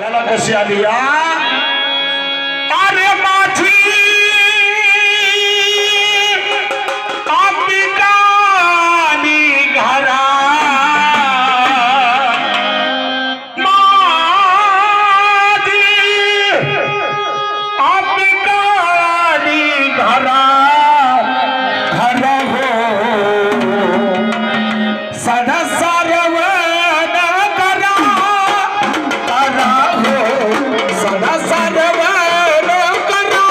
कशी आली या अरे माझी अंबिकानी घरा माझी अंबिकानी घरा घर हो सदा सारवण करा करा हो सदा सारवण करा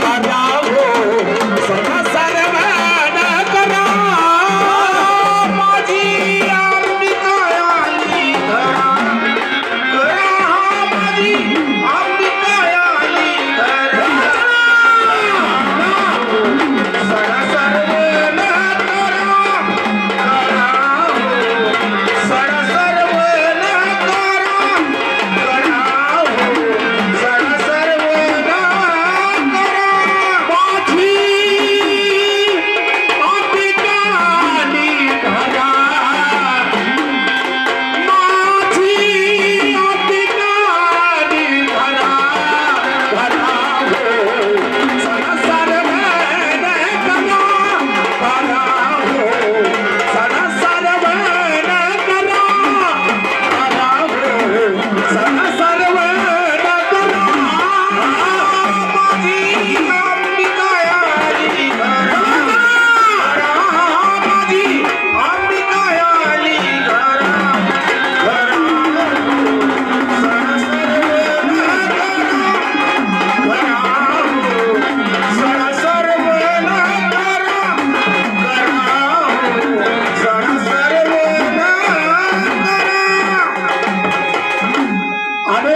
करा हो सदा सारवण करा माझी अंबिका आली घरा घरा माझी अंबिका आली घरा सदा सारवण करा करा हो सदा सारवण करा करा हो सदा सारवण करा माझी अंबिकानी घरा माझी अंबिकानी घरा घरा हो सदा सारवण करा करा हो सदा सारवण करा करा हो सदा सारवण करा माझी अंबिका आली घरा माझी अंबिका आली घरा घरा सदा सारवण करा करा हो सदा सारवण करा करा हो सदा सारवण करा आणि